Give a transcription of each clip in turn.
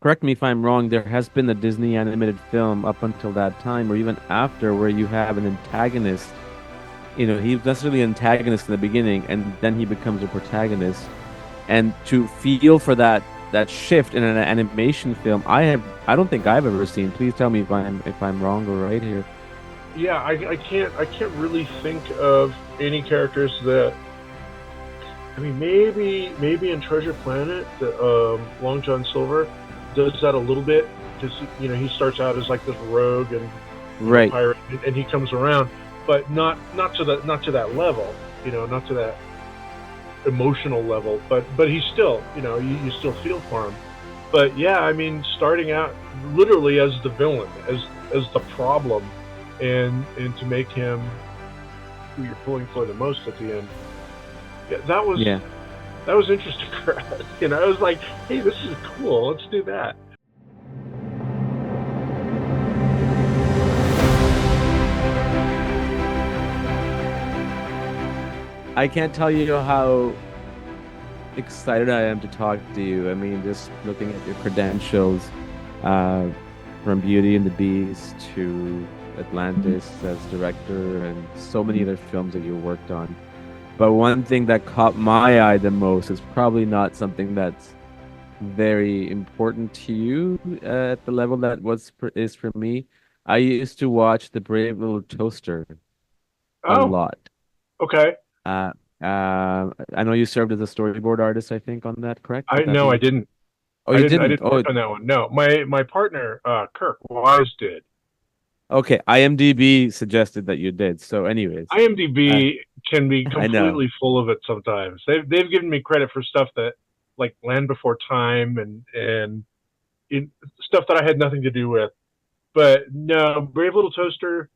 correct me if I'm wrong, there has been a Disney animated film up until that time, or even after, where you have an antagonist. He's necessarily an antagonist in the beginning, and then he becomes a protagonist. And to feel for that shift in an animation film, I don't think I've ever seen. Please tell me if I'm wrong or right here. Yeah, I can't really think of any characters that. I mean, maybe in Treasure Planet, Long John Silver does that a little bit because he starts out as like this rogue and Right. pirate, and he comes around, but not to that level, not to that emotional level. But he's still, you still feel for him. But yeah, I mean, starting out literally as the villain, as the problem, and to make him who you're pulling for the most at the end. Yeah, Yeah. that was interesting for us. I was like, hey, this is cool. Let's do that. I can't tell you how excited I am to talk to you. I mean, just looking at your credentials, uh, from Beauty and the Beast to Atlantis as director and so many other films that you worked on. But one thing that caught my eye the most is probably not something that's very important to you at the level that is for me. I used to watch The Brave Little Toaster a Oh, lot. okay. Uh, I know you served as a storyboard artist, I think, on that, correct? Would I that no, I be? didn't. Oh, I you didn't. I didn't? didn't work Oh, on that one. No, my partner, Kirk Wise, did. okay. IMDb suggested that you did. So, anyways, uh, IMDb can be I know. completely full of it sometimes. They've given me credit for stuff that like Land Before Time and in, stuff that I had nothing to do with. But no, Brave Little Toaster.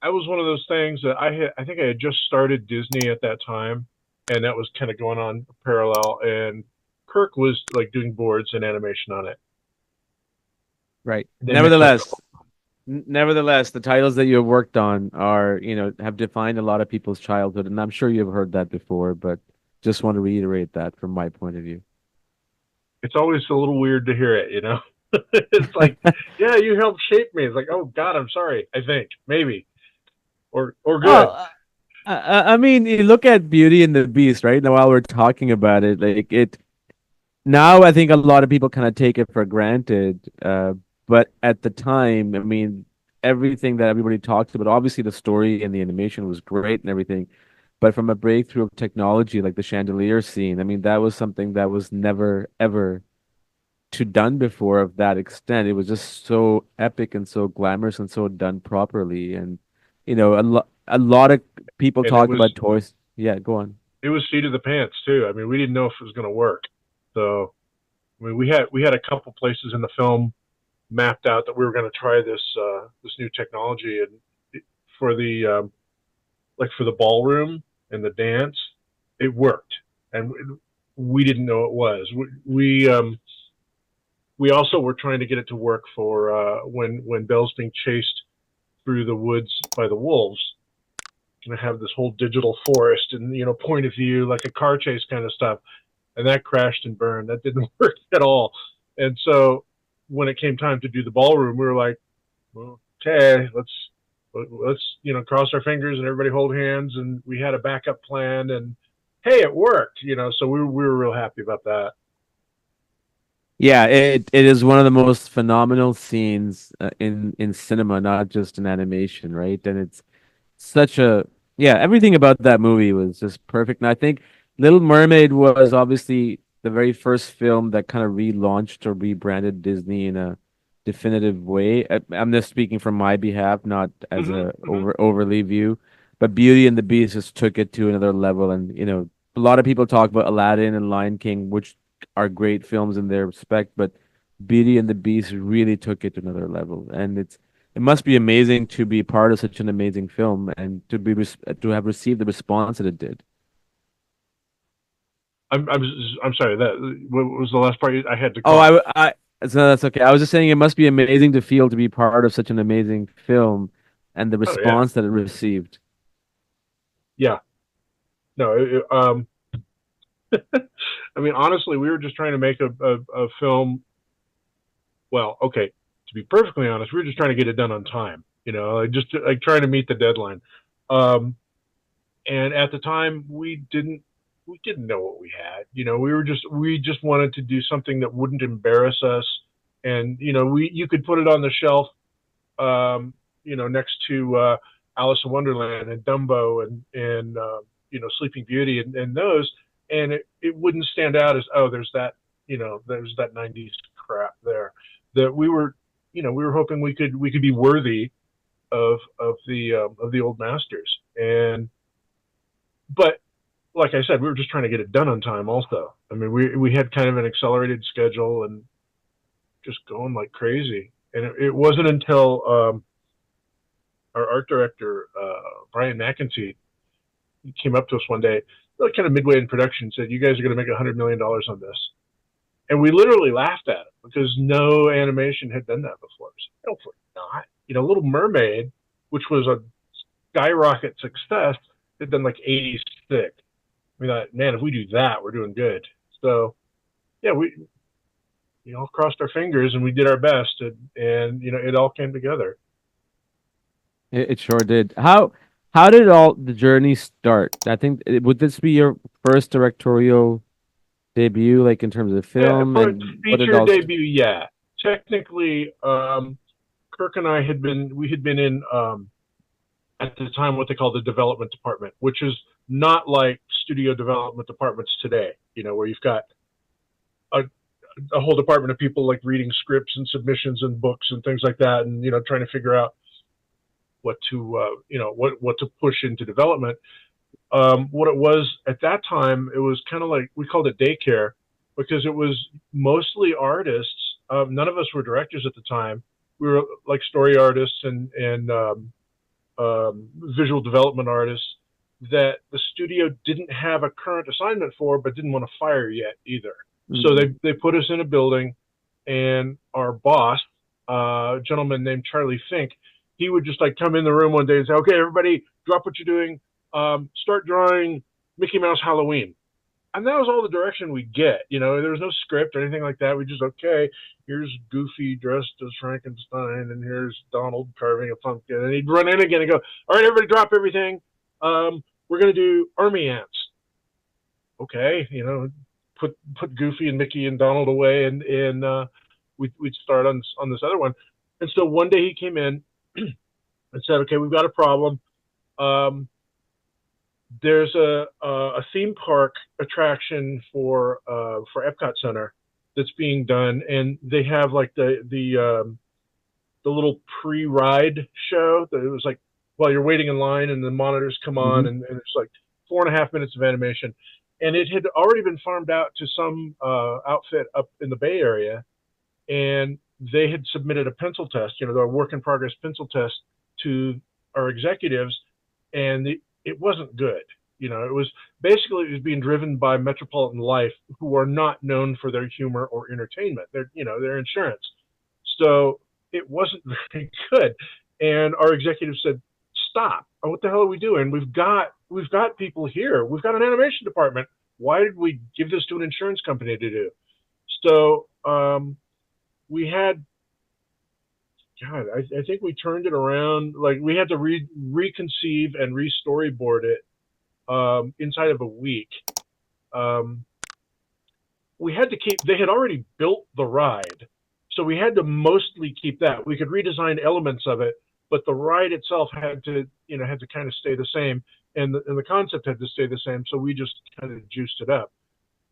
I was one of those things that I think I had just started Disney at that time, and that was kind of going on parallel. And Kirk was like doing boards and animation on it. Right. They mixed up. Nevertheless, the titles that you have worked on have defined a lot of people's childhood, and I'm sure you've heard that before, but just want to reiterate that from my point of view. It's always a little weird to hear it. It's like, yeah, you helped shape me. It's like, oh God, I'm sorry. I think maybe or good. Oh, I mean, you look at Beauty and the Beast, right? Now, while we're talking about it, like it now, I think a lot of people kind of take it for granted. But at the time, I mean, everything that everybody talked about, obviously the story and the animation was great and everything. But from a breakthrough of technology, like the chandelier scene, I mean, that was something that was never, ever to done before of that extent. It was just so epic and so glamorous and so done properly. And, a lot of people And it talk was about toys. Yeah, go on. it was seat of the pants too. I mean, we didn't know if it was going to work. So I mean, we had a couple places in the film mapped out that we were going to try this new technology and for the like for the ballroom and the dance, it worked, and we didn't know it was. We also were trying to get it to work for when Belle's being chased through the woods by the wolves. Going to have this whole digital forest and point of view like a car chase kind of stuff, and that crashed and burned. That didn't work at all. And so when it came time to do the ballroom, we were like, well, okay, let's cross our fingers and everybody hold hands, and we had a backup plan, and hey, it worked. So we were real happy about that. Yeah, it is one of the most phenomenal scenes in cinema, not just in animation, right? And it's such a yeah, everything about that movie was just perfect. And I think Little Mermaid was obviously the very first film that kind of relaunched or rebranded Disney in a definitive way. I'm just speaking from my behalf, not as Mm-hmm, a mm-hmm. overly view. But Beauty and the Beast just took it to another level. And a lot of people talk about Aladdin and Lion King, which are great films in their respect, but Beauty and the Beast really took it to another level. And it must be amazing to be part of such an amazing film and to have received the response that it did. I'm sorry. That what was the last part? I had to Oh, cough. so that's okay. I was just saying it must be amazing to feel to be part of such an amazing film and the Oh yeah, response that it received. yeah. No, I mean honestly, we were just trying to make a film well, okay, to be perfectly honest, we were just trying to get it done on time. Like just like trying to meet the deadline. Um, and at the time, we didn't know what we had. We just wanted to do something that wouldn't embarrass us, and you could put it on the shelf, um, next to Alice in Wonderland and Dumbo and Sleeping Beauty and those, and it wouldn't stand out as, oh, there's that '90s crap there. That we were hoping we could be worthy of the old masters. And but like I said, we were just trying to get it done on time. Also, I mean, we had kind of an accelerated schedule and just going like crazy. And it wasn't until our art director, Brian McEntee, came up to us one day, like kind of midway in production, and said, "You guys are going to make $100 million on this." And we literally laughed at it because no animation had done that before. So, hopefully not. Little Mermaid, which was a skyrocket success, had done like 86. We thought, man, if we do that, we're doing good. So, yeah, we all crossed our fingers and we did our best, and it all came together. It sure did. How did all the journey start? I think would this be your first directorial debut, like in terms of Yeah, film, for its and what did feature all? debut, yeah. Technically, Kirk and I we had been in, at the time, what they call the development department, which is not like studio development departments today. Where you've got a, a whole department of people like reading scripts and submissions and books and things like that, and trying to figure out what to push into development. What it was at that time, it was kind of like, we called it daycare, because it was mostly artists. None of us were directors at the time. We were like story artists and visual development artists that the studio didn't have a current assignment for, but didn't want to fire yet either. So Mm. they put us in a building, and our boss, a gentleman named Charlie Fink, he would just like come in the room one day and say, "Okay, everybody, drop what you're doing. Start drawing Mickey Mouse Halloween." And that was all the direction we get. There was no script or anything like that. We just, okay, here's Goofy dressed as Frankenstein, and here's Donald carving a pumpkin. And he'd run in again and go, "All right, everybody, drop everything. We're gonna do army ants." Okay, put Goofy and Mickey and Donald away, and we'd start on this other one. And so one day he came in and said, "Okay, we've got a problem. Um, there's a theme park attraction for Epcot Center that's being done, and they have like the little pre-ride show that it was like while you're waiting in line and the monitors come on, Hmm. and it's like 4.5 minutes of animation, and it had already been farmed out to some outfit up in the Bay Area, and they had submitted a pencil test, their work in progress pencil test to our executives, and it wasn't good. It was basically, it was being driven by Metropolitan Life, who are not known for their humor or entertainment. They're insurance, so it wasn't very good. And our executive said, "Stop! What the hell are we doing? We've got people here. We've got an animation department. Why did we give this to an insurance company to do?" So we had, God, I think we turned it around. Like, we had to reconceive and re-storyboard it inside of a week. Um, we had to keep. They had already built the ride, so we had to mostly keep that. We could redesign elements of it, but the ride itself had to kind of stay the same, and the concept had to stay the same. So we just kind of juiced it up.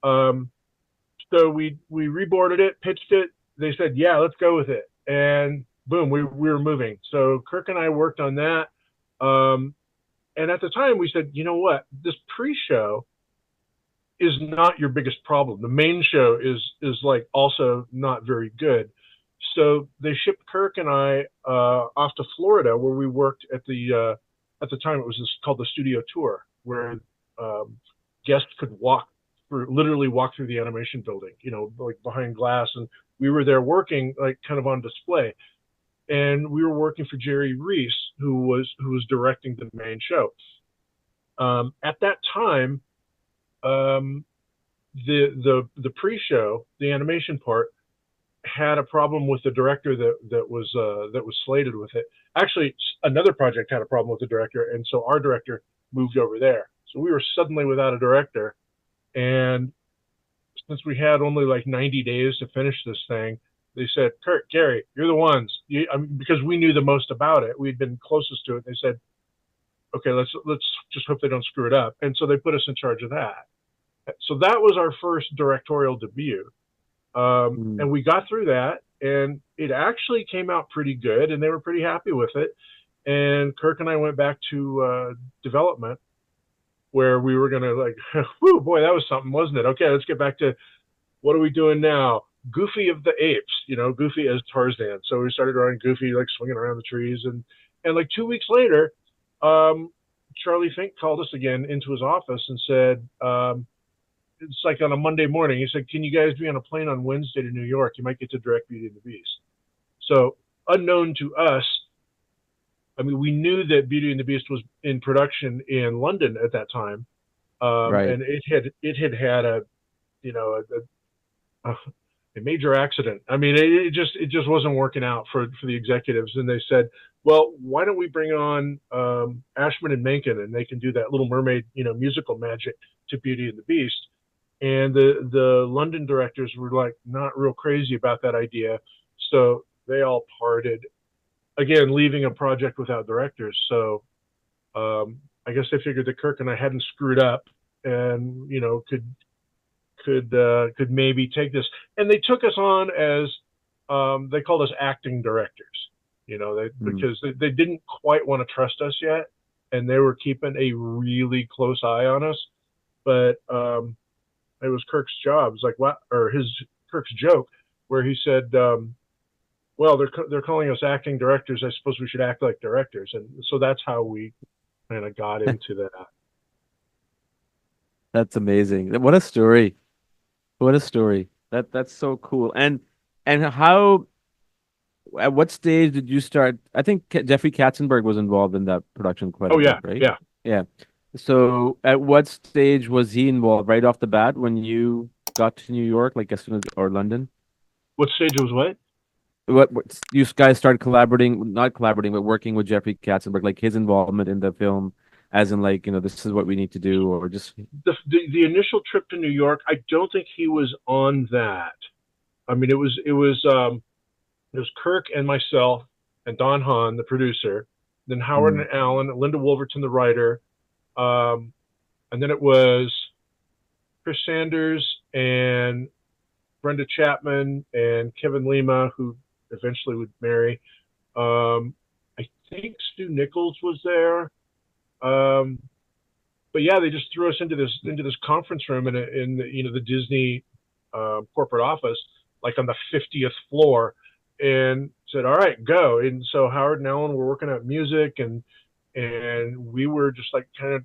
Um, so we reboarded it, pitched it. They said, "Yeah, let's go with it," and boom, we were moving. So Kirk and I worked on that. Um, and at the time, we said, "You know what? This pre-show is not your biggest problem. The main show is like also not very good." So they shipped Kirk and I off to Florida, where we worked at the time, it was called the Studio Tour, where um, guests could literally walk through the animation building, like behind glass, and we were there working like kind of on display. And we were working for Jerry Reese, who was directing the main show. At that time, um, the pre-show, the animation part, had a problem with the director that was slated with it. Actually, another project had a problem with the director, and so our director moved over there. So we were suddenly without a director, and since we had only like 90 days to finish this thing, they said, "Kurt, Gary, you're the ones." I mean, because we knew the most about it, we'd been closest to it. They said, "Okay, let's just hope they don't screw it up," and so they put us in charge of that. So that was our first directorial debut. Mm. And we got through that, and it actually came out pretty good, and they were pretty happy with it. And Kirk and I went back to development, where we were gonna like, whoo, boy, that was something, wasn't it? Okay, let's get back to what are we doing now? Goofy of the Apes, Goofy as Tarzan. So we started drawing Goofy like swinging around the trees, and like 2 weeks later, Charlie Fink called us again into his office and said, it's like on a Monday morning. He said, "Can you guys be on a plane on Wednesday to New York? You might get to direct Beauty and the Beast." So, unknown to us, I mean, we knew that Beauty and the Beast was in production in London at that time, Right. and it had a you know a major accident. I mean, it just wasn't working out for the executives, and they said, "Well, why don't we bring on Ashman and Menken, and they can do that Little Mermaid, musical magic to Beauty and the Beast." And the London directors were like not real crazy about that idea, so they all parted. Again, leaving a project without directors. So I guess they figured that Kirk and I hadn't screwed up, and could maybe take this. And they took us on as they called us acting directors. Mm. Because they didn't quite want to trust us yet, and they were keeping a really close eye on us. But it was Kirk's job. It was like what, or his Kirk's joke, where he said, "Well, they're calling us acting directors. I suppose we should act like directors." And so that's how we kind of got into that. That's amazing. What a story. What a story. That's so cool. And how at what stage did you start? I think Jeffrey Katzenberg was involved in that production quite a Oh bit, yeah, right? yeah. Yeah. So at what stage was he involved? Right off the bat when you got to New York, like as soon as or London? What stage was what? What you guys started collaborating, not collaborating, but working with Jeffrey Katzenberg, like his involvement in the film, as in like, this is what we need to do, or just The initial trip to New York, I don't think he was on that. I mean, it was Kirk and myself and Don Hahn, the producer, then Howard mm, and Alan, Linda Wolverton, the writer, um, and then it was Chris Sanders and Brenda Chapman and Kevin Lima, who eventually would marry. I think Stu Nichols was there. Um, but yeah, they just threw us into this conference room in the Disney corporate office, like on the 50th floor, and said, "All right, go." And so Howard and Ellen were working out music, and we were just like kind of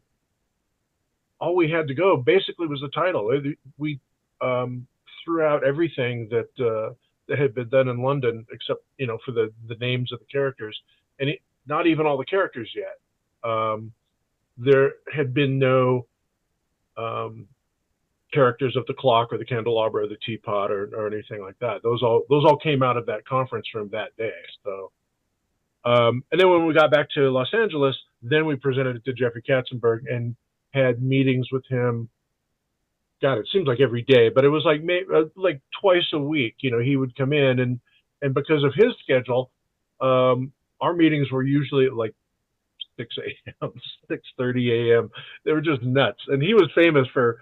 all we had to go basically was the title. We um, threw out everything that had been done in London, except for the names of the characters, and not even all the characters yet. There had been no um, characters of the clock or the candelabra or the teapot or anything like that. Those all came out of that conference room that day. So, and then when we got back to Los Angeles, then we presented it to Jeffrey Katzenberg and had meetings with him. God, it seems like every day, but it was like twice a week. He would come in, and because of his schedule, our meetings were usually at like 6 a.m., 6:30 a.m. They were just nuts, and he was famous for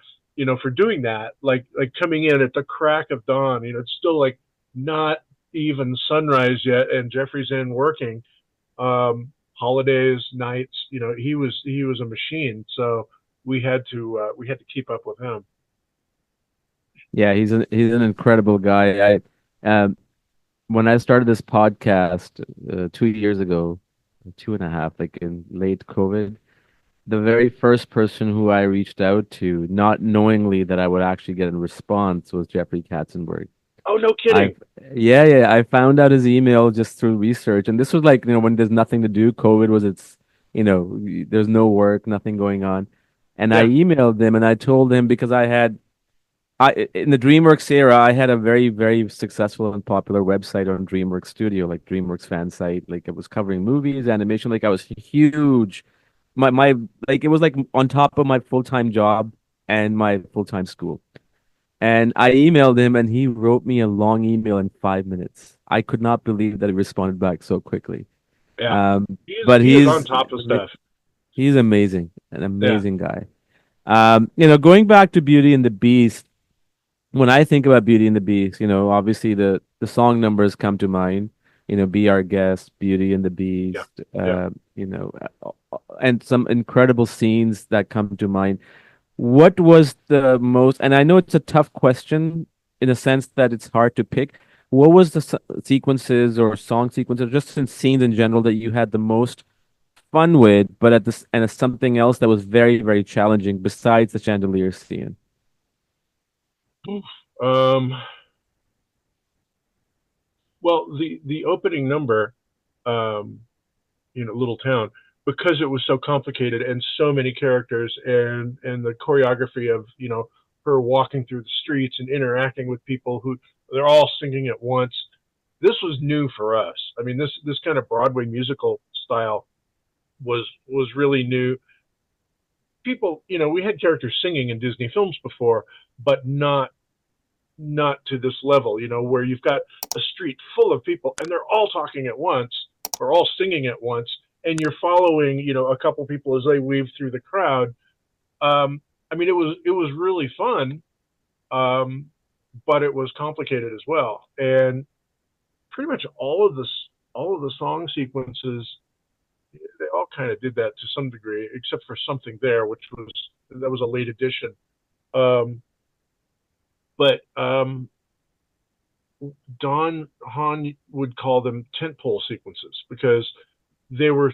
doing that, like coming in at the crack of dawn. It's still like not even sunrise yet, and Jeffrey's in working. Holidays, nights, he was a machine. So we had to keep up with him. yeah, he's an incredible guy. When I started this podcast 2 years ago, 2.5, like in late COVID, the very first person who I reached out to, not knowingly that I would actually get a response, was Jeffrey Katzenberg. Oh, no I, kidding. yeah, yeah, I found out his email just through research, and this was like, when there's nothing to do. COVID was there's no work, nothing going on, and I Yeah, emailed him and I told him because I in the DreamWorks era, I had a very, very successful and popular website on DreamWorks Studio, like DreamWorks fan site. Like it was covering movies, animation. Like I was huge. My like it was like on top of my full-time job and my full-time school. And I emailed him, and he wrote me a long email in 5 minutes. I could not believe that he responded back so quickly. Yeah, Um, he is but he is on top of stuff. he's amazing, an Yeah, amazing guy. Going back to Beauty and the Beast, when I think about Beauty and the Beast, obviously the song numbers come to mind. Be Our Guest, Beauty and the yeah, Beast, yeah. and some incredible scenes that come to mind. What was the most, and I know it's a tough question in a sense that it's hard to pick. What was the sequences or song sequences, just in scenes in general, that you had the most fun with, but at this and it's something else that was very, very challenging besides the chandelier scene? Oof. Um, well, the opening number, um, Little Town, because it was so complicated and so many characters, and the choreography of her walking through the streets and interacting with people who they're all singing at once. This was new for us. I mean, this kind of Broadway musical style was really new. People, we had characters singing in Disney films before, but not to this level, where you've got a street full of people and they're all talking at once or all singing at once, and you're following, a couple people as they weave through the crowd. I mean, it was really fun, um, but it was complicated as well, and pretty much all of the song sequences, they all kind of did that to some degree, except for Something There, which was a late addition. Um, but Don Hahn would call them tentpole sequences because they were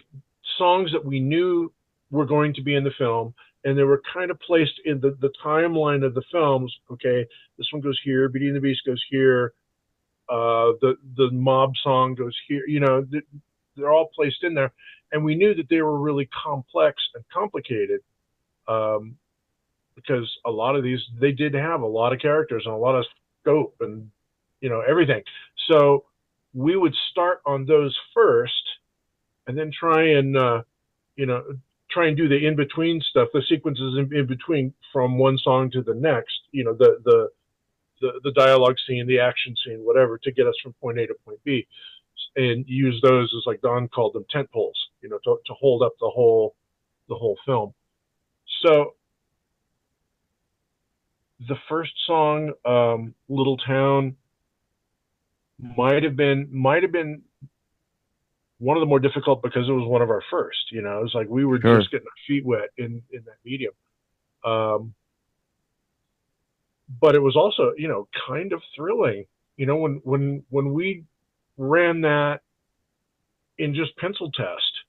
songs that we knew were going to be in the film, and they were kind of placed in the timeline of the films. Okay, this one goes here, Beauty and the Beast goes here, the mob song goes here. They're all placed in there, and we knew that they were really complex and complicated, um, because a lot of these, they did have a lot of characters and a lot of scope and everything. So we would start on those first, and then you know try and do the in between stuff, the sequences in between from one song to the next. The dialogue scene, the action scene, whatever, to get us from point A to point B, and use those as, like Don called them, tent poles. To hold up the whole film. So the first song, "Little Town," might have been one of the more difficult because it was one of our first. It was like we were Sure. just getting our feet wet in that medium. Um, but it was also, kind of thrilling. When we ran that in just pencil test,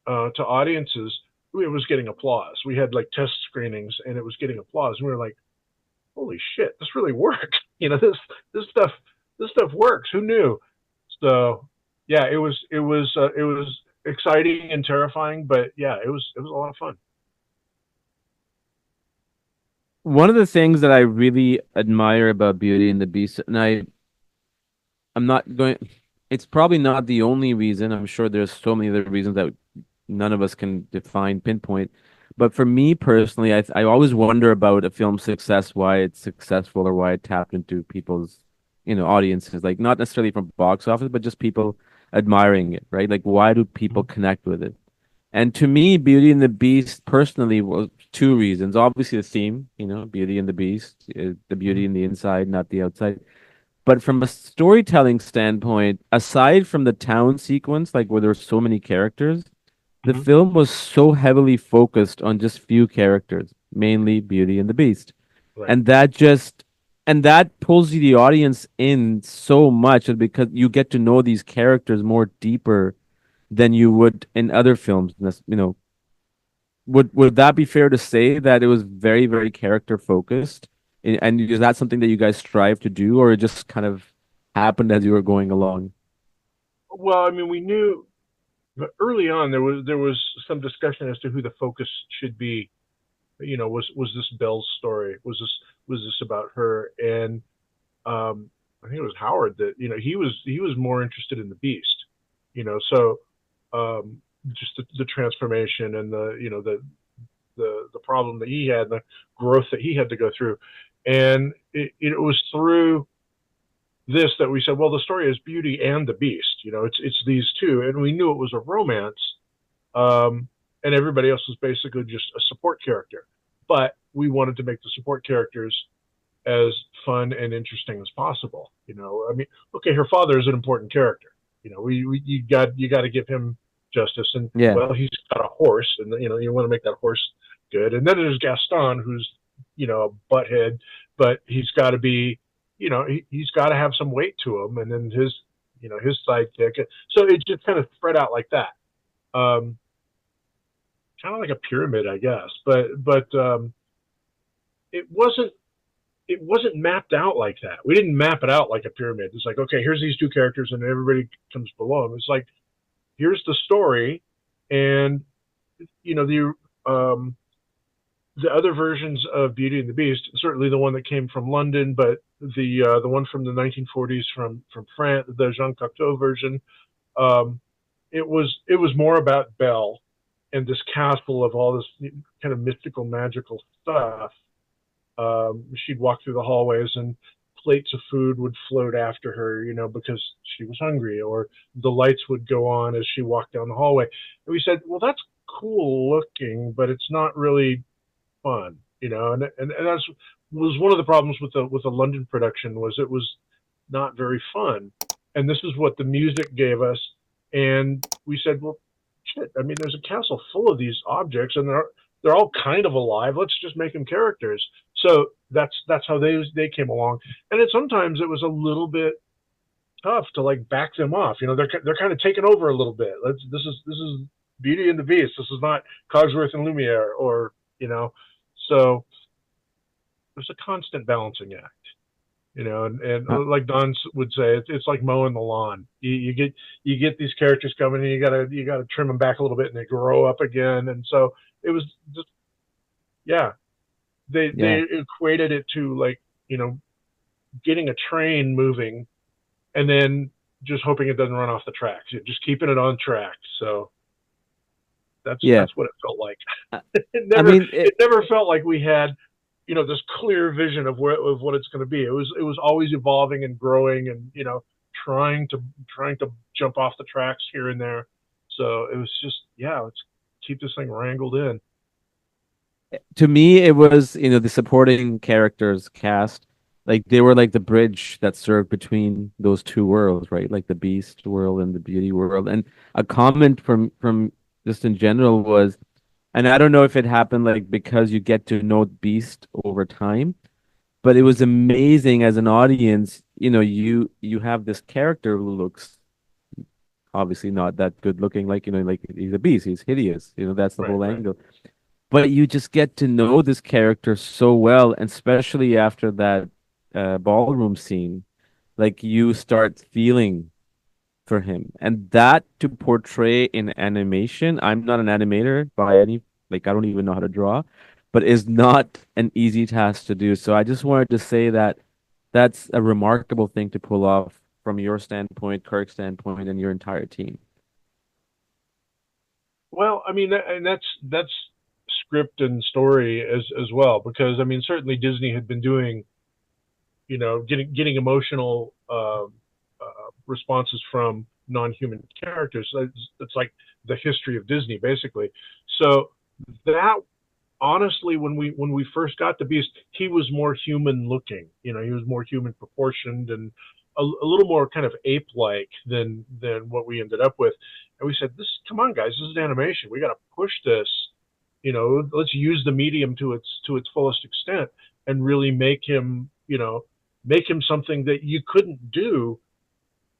to audiences, it was getting applause. We had like test screenings, and it was getting applause. And we were like, "Holy shit, this really worked!" This stuff works. Who knew? So yeah, it was exciting and terrifying, but yeah, it was a lot of fun. One of the things that I really admire about Beauty and the Beast, and I'm not going, it's probably not the only reason. I'm sure there's so many other reasons that none of us can define, pinpoint. But for me personally, I always wonder about a film's success, why it's successful or why it tapped into people's, audiences, like not necessarily from box office, but just people admiring it, right? Like why do people Mhm. connect with it? And to me, Beauty and the Beast personally was two reasons. Obviously, the theme, Beauty and the Beast, the beauty Mhm. in the inside, not the outside. But from a storytelling standpoint, aside from the town sequence, like where there were so many characters, the Mhm. film was so heavily focused on just few characters, mainly Beauty and the Beast. Right. And that just and that pulls the audience in so much because you get to know these characters more deeper than you would in other films. Would that be fair to say that it was very, very character focused? And is that something that you guys strive to do, or it just kind of happened as you were going along? Well, I mean, we knew, but early on there was some discussion as to who the focus should be. was this Belle's story? Was this about her? And I think it was Howard that he was more interested in the Beast, so just the transformation and the problem that he had, the growth that he had to go through, and it was through this that we said, well, the story is Beauty and the Beast. It's these two, and we knew it was a romance, and everybody else was basically just a support character. But we wanted to make the support characters as fun and interesting as possible. I mean, okay, her father is an important character. We you got to give him justice, and Yeah. well, he's got a horse, and you want to make that horse good. And then there's Gaston, who's a butthead, but he's got to be, he's got to have some weight to him, and then his sidekick. So it just kind of spread out like that, kind of like a pyramid, I guess. But it wasn't mapped out like that. We didn't map it out like a pyramid. It's like, okay, here's these two characters, and everybody comes below them. It's like, here's the story, and the other versions of Beauty and the Beast, certainly the one that came from London, but the one from the 1940s from France, the Jean Cocteau version, um, it was more about Belle and this castle of all this kind of mystical, magical stuff. She'd walk through the hallways, and plates of food would float after her, because she was hungry, or the lights would go on as she walked down the hallway. And we said, well, that's cool looking, but it's not really fun, and that's was one of the problems with the London production, was it was not very fun. And this is what the music gave us, and we said, well, shit. I mean, there's a castle full of these objects, and they're all kind of alive. Let's just make them characters. So that's how they came along, and sometimes it was a little bit tough to like back them off. They're kind of taking over a little bit. This is Beauty and the Beast. This is not Cogsworth and Lumiere, or so there's a constant balancing act. And Uh, like Don would say, it's like mowing the lawn. You get these characters coming, and you gotta trim them back a little bit, and they grow up again. And so it was just, yeah, they yeah. equated it to, like, getting a train moving, and then just hoping it doesn't run off the tracks. You're just keeping it on track. So that's Yeah. that's what it felt like. I, it I never mean, it never felt like we had this clear vision of what it's going to be. It was always evolving and growing, and trying to jump off the tracks here and there. So it was just, yeah, let's keep this thing wrangled in. to me, it was, the supporting characters cast, like they were like the bridge that served between those two worlds, right? Like the Beast world and the Beauty world. And a comment from just in general was, and I don't know if it happened like because you get to know Beast over time, but it was amazing as an audience. You have this character who looks obviously not that good looking, like like he's a beast, he's hideous. That's the Right, whole right. angle. But you just get to know this character so well, and especially after that ballroom scene, like you start feeling for him, and that to portray in animation. I'm not an animator by any, like I don't even know how to draw, but is not an easy task to do. So I just wanted to say that that's a remarkable thing to pull off from your standpoint, Kirk's standpoint, and your entire team. Well, I mean, and that's script and story as well, because I mean, certainly Disney had been doing, getting emotional responses from non-human characters. It's like the history of Disney, basically. So that, honestly, when we first got the Beast, he was more human looking. He was more human proportioned, and a little more kind of ape like than what we ended up with. And we said, "This, come on, guys, this is animation. We got to push this. Let's use the medium to its fullest extent, and really make him something that you couldn't do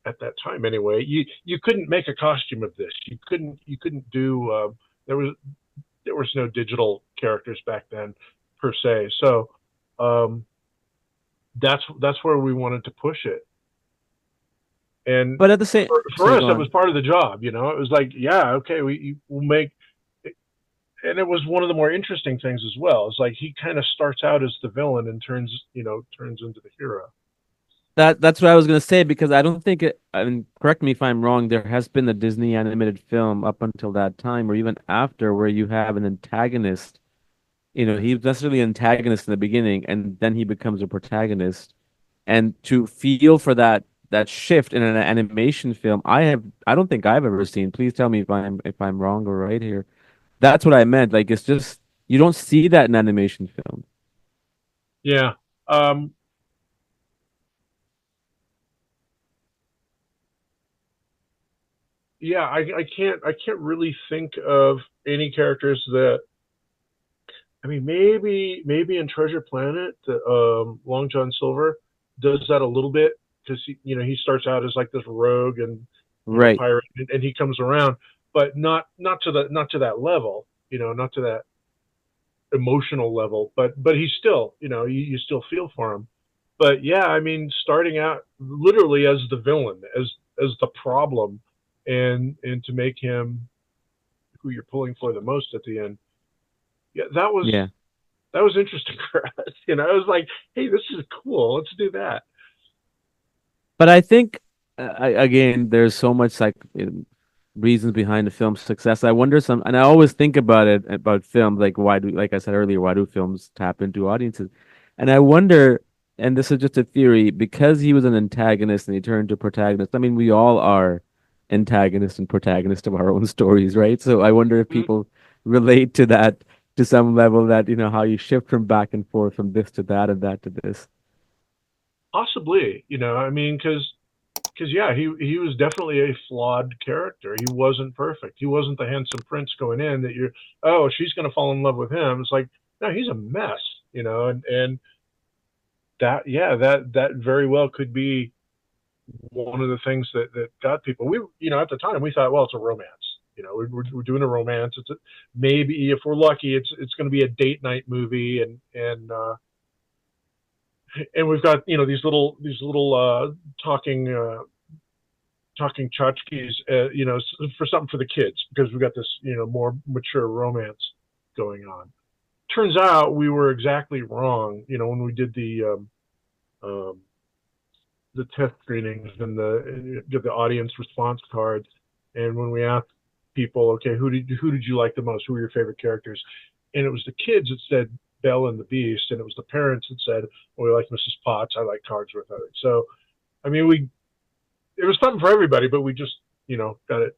at that time anyway. You couldn't make a costume of this. You couldn't do. There was there was no digital characters back then, per se. So um, that's where we wanted to push it. And But at the same, for sorry, us, go that was on. part of the job. It was like, yeah, okay, we'll make. and it was one of the more interesting things as well. It's like he kind of starts out as the villain and turns into the hero. That's what I was gonna say because I don't think it. I mean, correct me if I'm wrong. There has been a Disney animated film up until that time, or even after, where you have an antagonist. He's necessarily an antagonist in the beginning, and then he becomes a protagonist. And to feel for that shift in an animation film, I don't think I've ever seen. Please tell me if I'm wrong or right here. That's what I meant. Like it's just you don't see that in animation film. Yeah. Um, yeah, I can't really think of any characters that I mean maybe in Treasure Planet, Long John Silver does that a little bit because he starts out as like this rogue and Right. pirate, and he comes around, but not to that level, not to that emotional level, but he's still, you still feel for him. But yeah, I mean, starting out literally as the villain, as the problem, and to make him who you're pulling for the most at the end. Yeah, Yeah. that was interesting for us. I was like, hey, this is cool. Let's do that. But I think again, there's so much like reasons behind the film's success. I wonder and I always think about it about films like like I said earlier, why do films tap into audiences? And I wonder, and this is just a theory, because he was an antagonist and he turned to protagonist. I mean, we all are antagonists and protagonists of our own stories, right? So I wonder if Mm, people relate to that to some level, that how you shift from back and forth from this to that and that to this. possibly, I mean, because yeah, he was definitely a flawed character. He wasn't perfect. He wasn't the handsome prince going in that you're, oh, she's going to fall in love with him. It's like, no, he's a mess, and that, yeah, that very well could be one of the things that got people. We, at the time we thought, well, it's a romance. We're doing a romance. Maybe if we're lucky, it's going to be a date night movie, and we've got these little talking talking tchotchkes, for something for the kids because we've got this, more mature romance going on. Turns out we were exactly wrong, when we did um, the test screenings and the audience response cards, and when we asked people, okay, who did you like the most? Who were your favorite characters? And it was the kids that said Belle and the Beast, and it was the parents that said, well, we like Mrs. Potts. I like Cards with Her. So, I mean, it was something for everybody, but we just, got it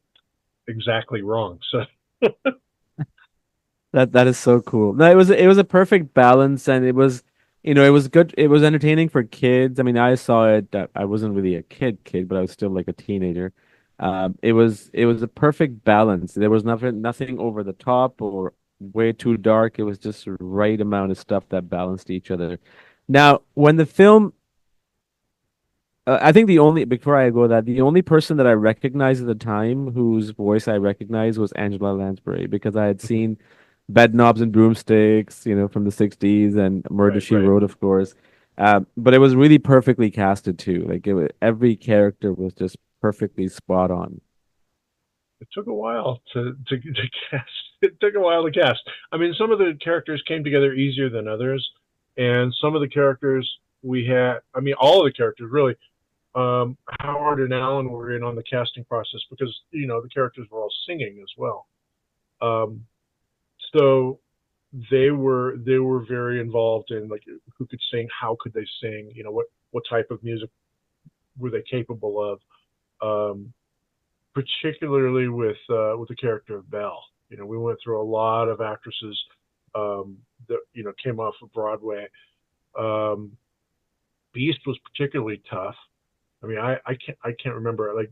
exactly wrong. So That is so cool. No, it was a perfect balance, and it was good. It was entertaining for kids. I mean, I saw it. I wasn't really a kid, but I was still like a teenager. It was a perfect balance. There was nothing over the top or way too dark. It was just the right amount of stuff that balanced each other. Now, when the film I think before I go that, the only person that I recognized at the time whose voice I recognized was Angela Lansbury because I had seen Bed Knobs and Broomsticks, from the 60s and Murder right, She right. Wrote, of course. But it was really perfectly casted too. Like every character was just perfectly spot on. It took a while to cast. It took a while to cast. I mean, some of the characters came together easier than others, and some of the characters we had. I mean, all of the characters really. Howard and Alan were in on the casting process because the characters were all singing as well. Um, so they were very involved in like who could sing, how could they sing, what type of music were they capable of. Um, Particularly with the character of Belle. We went through a lot of actresses that came off of Broadway. Um, Beast was particularly tough. I mean, I can't remember like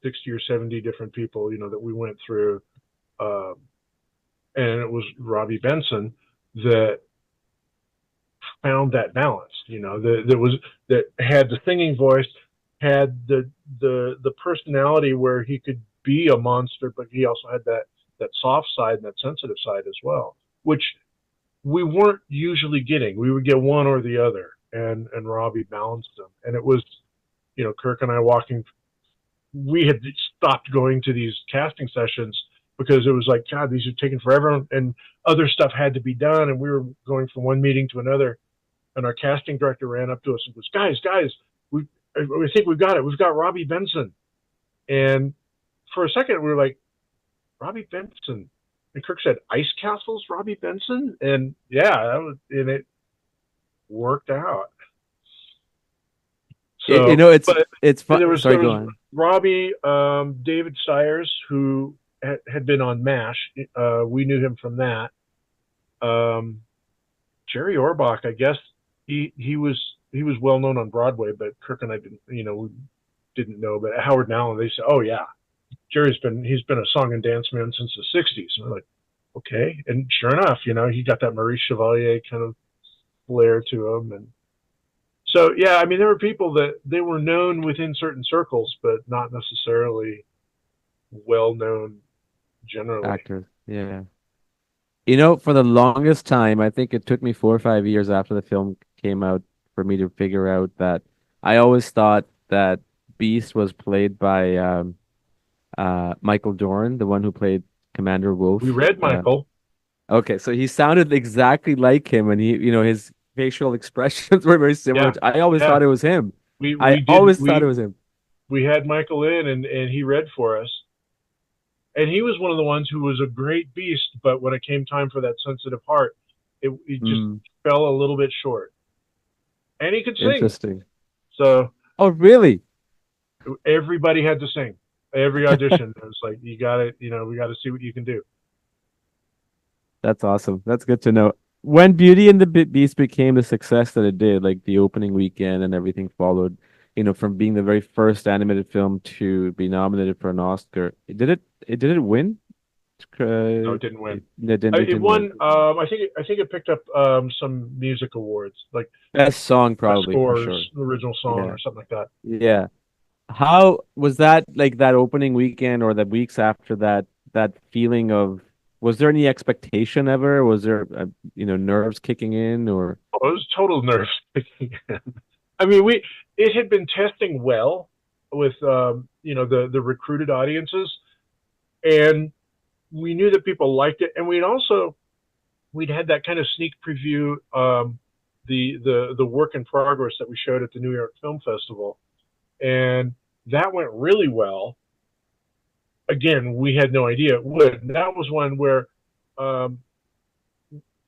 60 or 70 different people that we went through, um, and it was Robbie Benson that found that balance. That had the singing voice, had the personality where he could be a monster, but he also had that soft side and that sensitive side as well, which we weren't usually getting. We would get one or the other, and Robbie balanced them, and it was Kirk and I walking. We had stopped going to these casting sessions because it was like, God, these are taking forever, and other stuff had to be done, and we were going from one meeting to another. And our casting director ran up to us and goes, guys, we think we've got it. We've got Robbie Benson. And for a second, we were like, Robbie Benson. And Kirk said, Ice Castles, Robbie Benson? And yeah, and it worked out. You So, know, but it's fun. Sorry, there go was on. Robbie, David Sayers, who had been on MASH. We knew him from that. Um, Jerry Orbach, I guess he was well known on Broadway, but Kirk and I didn't, we didn't know. But Howard and Allen, they said, "Oh yeah, he's been a song and dance man since the '60s." And we're like, okay, and sure enough, he got that Maurice Chevalier kind of flair to him, and so yeah, I mean, there were people that they were known within certain circles, but not necessarily well known generally. Actors. Yeah. You know, for the longest time, I think it took me 4 or 5 years after the film came out for me to figure out that I always thought that Beast was played by Michael Dorn, the one who played Commander We Wolf. read Michael. Okay, so he sounded exactly like him, and his facial expressions were very similar. Yeah, I always yeah. thought it was him. We I we did always thought it we was him. we had Michael in, and he read for us. And he was one of the ones who was a great beast, but when it came time for that sensitive heart, it just Mm, fell a little bit short. And he could sing, interesting. so Oh, really? everybody had to sing. Every audition, it was like, you got it. We got to see what you can do. That's awesome. That's good to know. When Beauty and the Beast became the success that it did, like the opening weekend and everything followed, from being the very first animated film to be nominated for an Oscar, did it win? No, Uh, it didn't win. it It didn't win. won. I think it picked up some music awards, like Best song best probably for scores, sure. original song, Yeah. or something like that. Yeah. How was that like that opening weekend or the weeks after that feeling of was there any expectation ever? Was there nerves kicking in or Oh, it was total nerves. I mean, it had been testing well with the recruited audiences, and we knew that people liked it, and we'd had that kind of sneak preview, the work in progress that we showed at the New York Film Festival, and that went really well. Again, we had no idea it would. And that was one where um,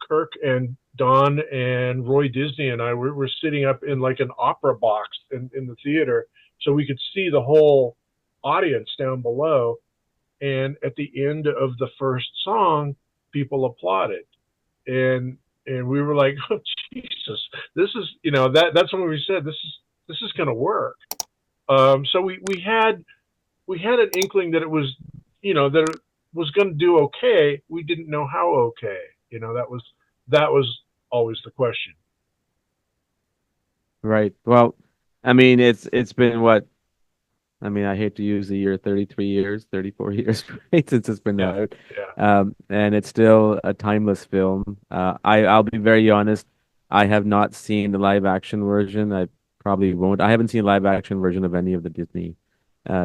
Kirk and Don and Roy Disney and I were sitting up in like an opera box in the theater, so we could see the whole audience down below. And at the end of the first song, people applauded, and we were like, "Oh Jesus, this is that's when we said this is going to work." So we had an inkling that it was that it was going to do okay. We didn't know how okay. That was always the question. right? Well, I mean it's been what I mean, I hate to use the year 33 years, 34 years, right, since it's been Yeah, out. yeah. And it's still a timeless film. I'll be very honest, I have not seen the live action version. I probably won't. I haven't seen a live action version of any of the Disney,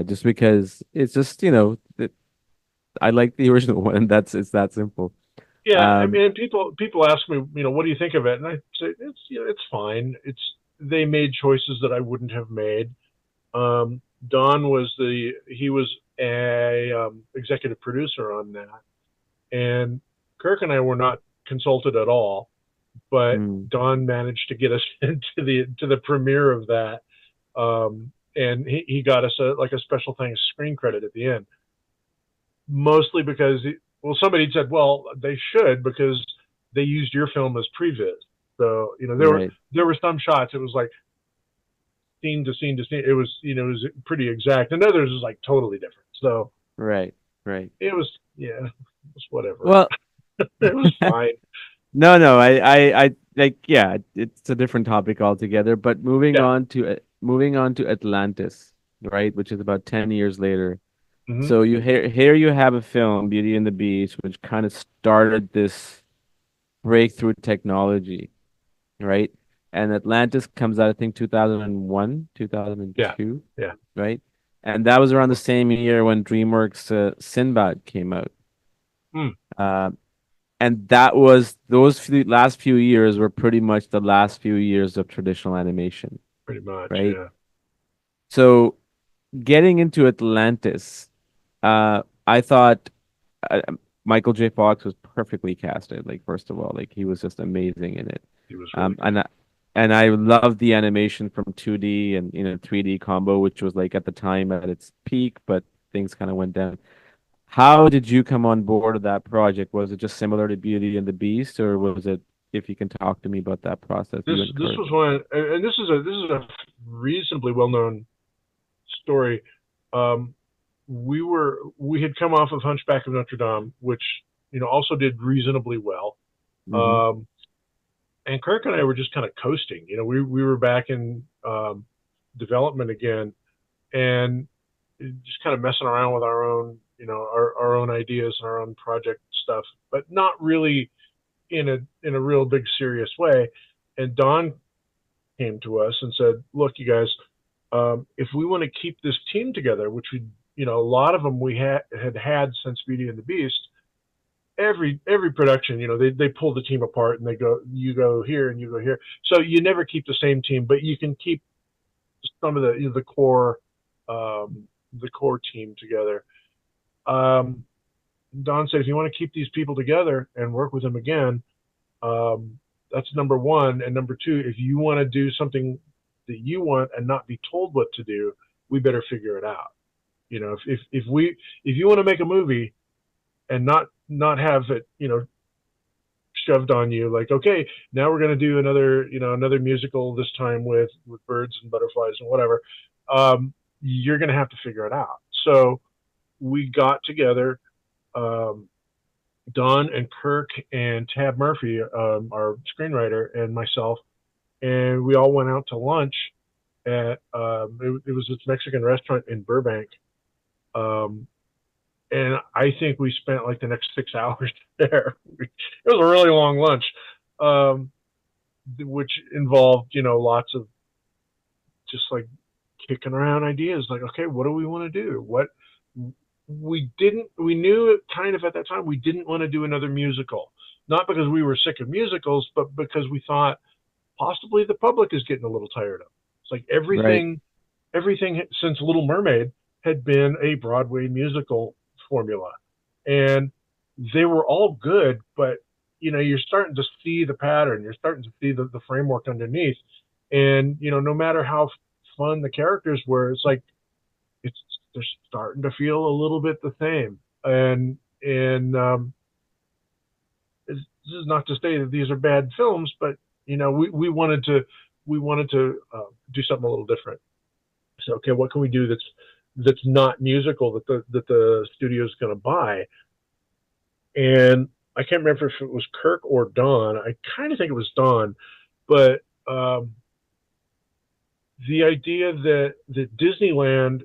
just because it's just, I like the original one, and it's that simple. Yeah, I Um, mean, people ask me, what do you think of it? And I say it's fine. They made choices that I wouldn't have made. Don he was a executive producer on that, and Kirk and I were not consulted at all. But mm, Don managed to get us into the premiere of that, and he got us a special thanks screen credit at the end, mostly because somebody said, well, they should because they used your film as previs. So right, there were some shots. It was like scene to scene to scene. It was pretty exact, and others was like totally different. So right, right. it was whatever. Well, It was fine. no, no, I like, yeah, it's a different topic altogether. But Yeah. moving on to Atlantis, right, which is about 10 years later. Hmm. So here you have a film, Beauty and the Beast, which kind of started this breakthrough technology, right? And Atlantis comes out, I think, 2001, Yeah. 2002, Yeah. right? And that was around the same year when DreamWorks Sinbad came out. Hmm. Um, and that was last few years were pretty much the last few years of traditional animation, Pretty much, right? yeah. So getting into Atlantis, I thought uh, Michael J. Fox was perfectly casted. Like first of all, like he was just amazing in it. He was really Um, good. and I, and I loved the animation from 2D and 3D combo, which was like at the time at its peak, but things kind of went down. How did you come on board of that project? Was it just similar to Beauty and the Beast, or was it? If you can talk to me about that process, This you and this Kirk. was one, and this is a reasonably well known story. Um, we had come off of Hunchback of Notre Dame, which also did reasonably well. Hmm. Um, and Kirk and I were just kind of coasting. We were back in development again, and just kind of messing around with our own our own ideas and our own project stuff, but not really in a real big serious way. And Don came to us and said, "Look, you guys, if we want to keep this team together, which a lot of them we had since Beauty and the Beast, every production, they pull the team apart and they go, you go here and you go here. So you never keep the same team, but you can keep some of the core team together." Um, Don said, if you want to keep these people together and work with them again, that's number one. And number two, if you want to do something that you want and not be told what to do, we better figure it out. If you want to make a movie and not have it, shoved on you, like, okay, now we're going to do another musical, this time with birds and butterflies and whatever, you're going to have to figure it out. So we got together, um, Don and Kirk and Tab Murphy, our screenwriter, and myself, and we all went out to lunch at it was this Mexican restaurant in Burbank. Um, and I think we spent like the next 6 hours there. It was a really long lunch, um, which involved lots of just like kicking around ideas. Like, okay, what do we want to do? What we knew it kind of at that time we didn't want to do another musical, not because we were sick of musicals, but because we thought possibly the public is getting a little tired of it. It's like Right, everything since Little Mermaid had been a Broadway musical formula, and they were all good, but you're starting to see the pattern, you're starting to see the framework underneath, and no matter how fun the characters were, it's like it's they're starting to feel a little bit the same, and this is not to say that these are bad films, but we wanted to do something a little different. So, okay, what can we do that's not musical that the studio is going to buy? And I can't remember if it was Kirk or Don. I kind of think it was Don, but the idea that Disneyland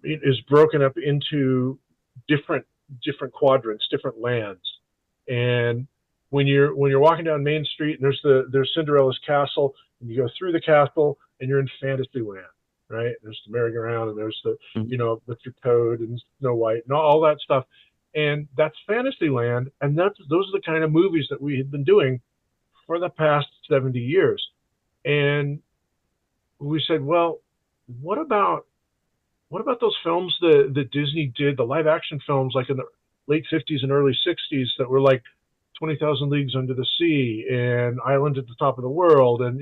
is broken up into different different quadrants, different lands, and when you're walking down Main Street and there's Cinderella's castle, and you go through the castle and you're in Fantasyland, right? There's the merry-go-round and there's the mhm, Mr. Toad and Snow White and all that stuff, and that's Fantasyland, and those are the kind of movies that we had been doing for the past 70 years, and we said, well, what about those films that Disney did, the live action films like in the late 50s and early 60s that were like 20,000 Leagues Under the Sea and Island at the Top of the World, and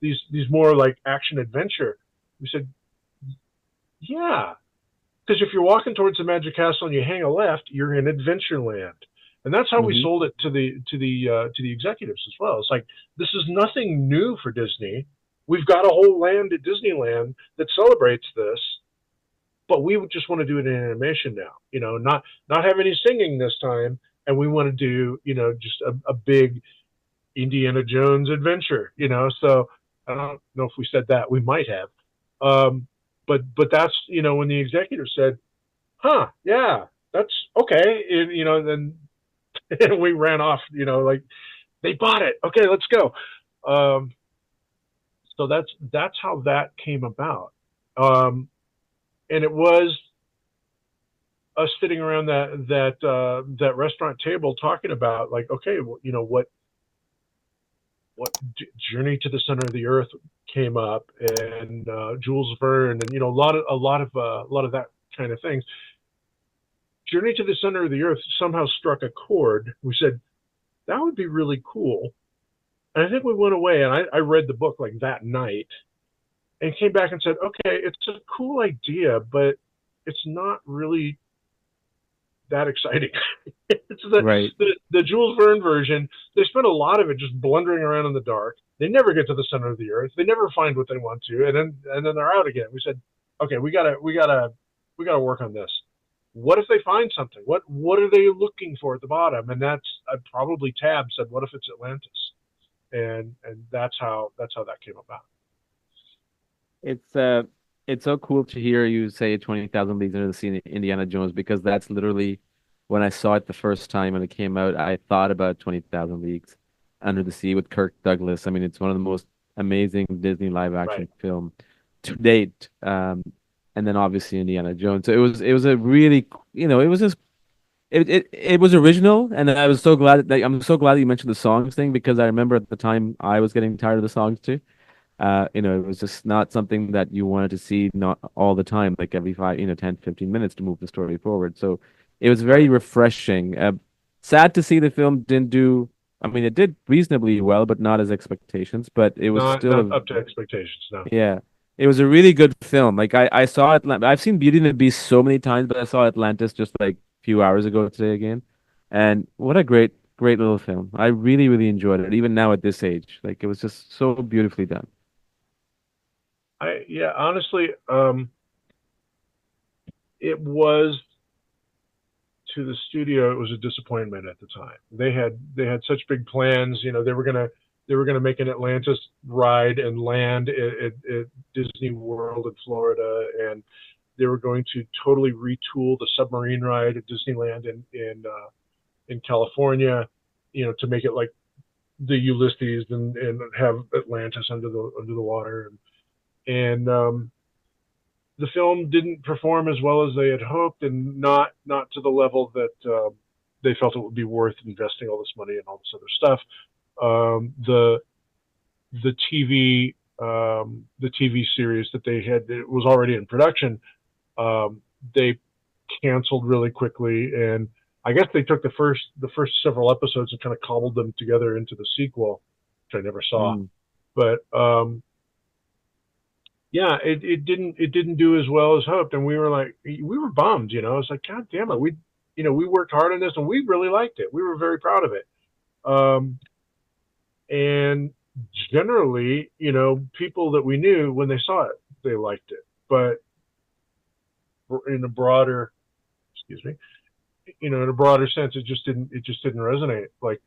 these more like action adventure. We said, yeah, because if you're walking towards the Magic Castle and you hang a left, you're in Adventureland, and that's how we mhm. sold it to the executives as well. It's like, this is nothing new for Disney. We've got a whole land at Disneyland that celebrates this, but we just want to do it in animation now. Not have any singing this time, and we want to do just a big Indiana Jones adventure. So I don't know if we said that. We might have, but that's when the executive said, "Huh, yeah, that's okay," and then and we ran off. Like, they bought it. Okay, let's go. Um, so that's how that came about, and it was us sitting around that restaurant table talking about like, okay, well, what Journey to the Center of the Earth came up, and Jules Verne, and a lot of that kind of things. Journey to the Center of the Earth somehow struck a chord. We said that would be really cool, and I think we went away and I read the book like that night and came back and said, okay, it's a cool idea, but it's not really that exciting. It's Right. the Jules Verne version. They spend a lot of it just blundering around in the dark. They never get to the center of the earth. They never find what they want to, and then they're out again. We said, okay, we gotta work on this. What if they find something? What are they looking for at the bottom? And that's probably Tab said, what if it's Atlantis? And that's how that came about. It's uh it's so cool to hear you say 20,000 Leagues Under the Sea in Indiana Jones because that's literally when I saw it the first time when it came out, I thought about 20,000 Leagues Under the Sea with Kirk Douglas. I mean, it's one of the most amazing Disney live Right. action film to date. And then obviously Indiana Jones. So it was a really, it was just it was original, and I was so glad that I'm so glad that you mentioned the songs thing because I remember at the time I was getting tired of the songs too. It was just not something that you wanted to see not all the time, like every 10, 15 minutes to move the story forward. So it was very Right. refreshing. Sad to see the film didn't do, I mean, it did reasonably well, but not as expectations, but it was still Not a, up to expectations. No. yeah, it was a really good film. Like I saw I've seen Beauty and the Beast so many times, but I saw Atlantis just like a few hours ago today again. And what a great little film. I really, really enjoyed it, even now at this age. Like it was just so beautifully done. Yeah, honestly, it was to the studio. It was a disappointment at the time. They had such big plans. They were gonna make an Atlantis ride and land at Disney World in Florida, and they were going to totally retool the submarine ride at Disneyland in California, to make it like the Ulysses and have Atlantis under the water, and the film didn't perform as well as they had hoped, and not to the level that they felt it would be worth investing all this money and all this other stuff. The the TV series that they had, it was already in production. They canceled really quickly, and I guess they took the first several episodes and kind of cobbled them together into the sequel, which I never saw. Mm. But yeah, it didn't do as well as hoped, and we were bummed. It's like, God damn it, we worked hard on this and we really liked it. We were very proud of it. And generally, people that we knew, when they saw it, they liked it. But in a broader, excuse me, in a broader sense, it just didn't resonate like,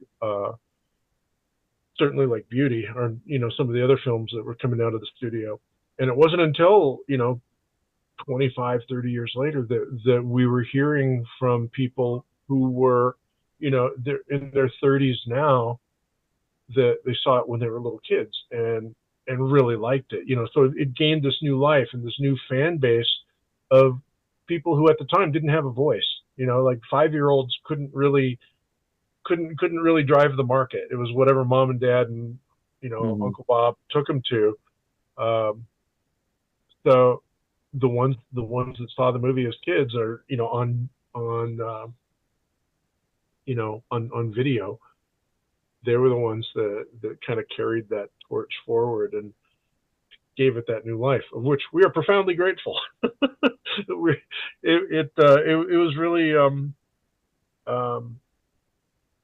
certainly like Beauty, or some of the other films that were coming out of the studio. And it wasn't until 25, 30 years later that we were hearing from people who were, they're in their 30s now, that they saw it when they were little kids and really liked it. So it gained this new life and this new fan base of people who at the time didn't have a voice. Like 5-year-olds couldn't really drive the market. It was whatever mom and dad and Hmm. Uncle Bob took them to. Um, so the ones that saw the movie as kids are, on video. They were the ones that kind of carried that torch forward and gave it that new life, of which we are profoundly grateful. we, it was really, um,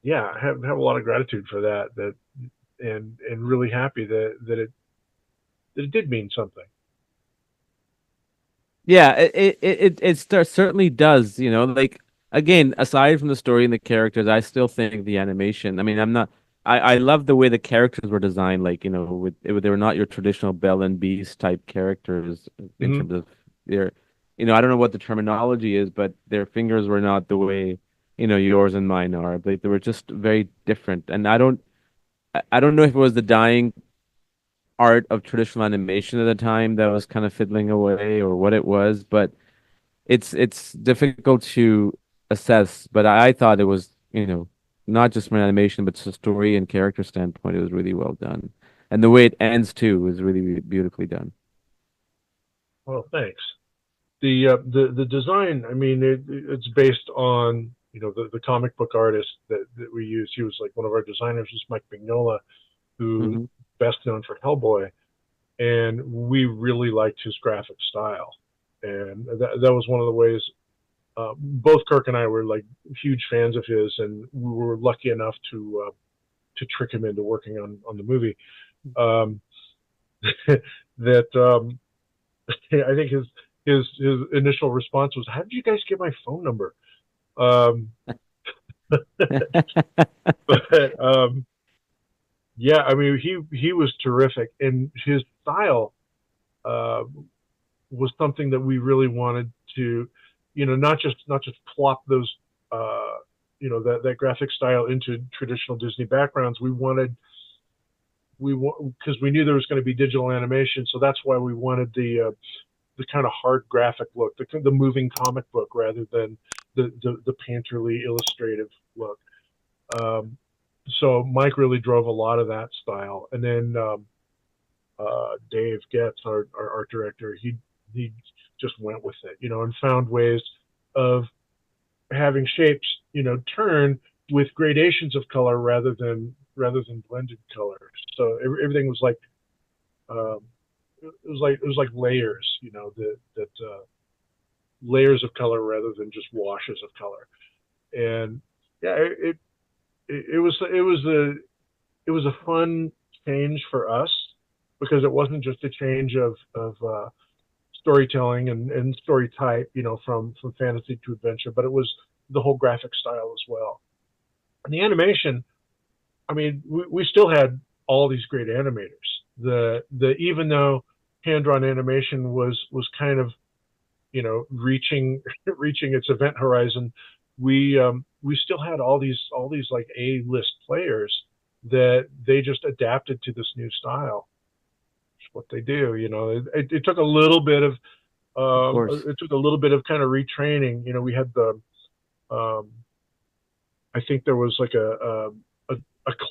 yeah, I have a lot of gratitude for that, and really happy that it did mean something. Yeah, certainly does, like again, aside from the story and the characters, I still think the animation, I mean, I love the way the characters were designed, like, they were not your traditional Belle and Beast type characters in Hmm. terms of their, I don't know what the terminology is, but their fingers were not the way, yours and mine are. They were just very different. And I don't know if it was the dying art of traditional animation at the time that was kind of fiddling away or what it was, but it's difficult to assess, but I thought it was, not just from an animation, but just a story and character standpoint, it was really well done. And the way it ends too was really beautifully done. Well, thanks. The design, I mean, it's based on the comic book artist that we use. He was like one of our designers was Mike Mignola, who Hmm. best known for Hellboy, and we really liked his graphic style, and that was one of the ways. Both Kirk and I were like huge fans of his, and we were lucky enough to trick him into working on the movie. Um, that I think his initial response was, "How did you guys get my phone number?" Um, but yeah, I mean, he was terrific, and his style uh, was something that we really wanted to, not just plop those, that graphic style into traditional Disney backgrounds. Because we knew there was going to be digital animation, so that's why we wanted the kind of hard graphic look, the moving comic book rather than the painterly illustrative look. Um, so Mike really drove a lot of that style, and then Dave Getz, our art director, he just went with it, and found ways of having shapes, turn with gradations of color rather than blended colors. So everything was like um, it was like layers, that layers of color rather than just washes of color. And yeah, it was a fun change for us because it wasn't just a change of storytelling and story type, from fantasy to adventure, but it was the whole graphic style as well. And the animation, I mean, we still had all these great animators. The even though hand drawn animation was kind of reaching reaching its event horizon, we still had all these like A-list players that they just adapted to this new style. It's what they do. It took a little bit of Of course. kind of retraining. We had um, I think there was like a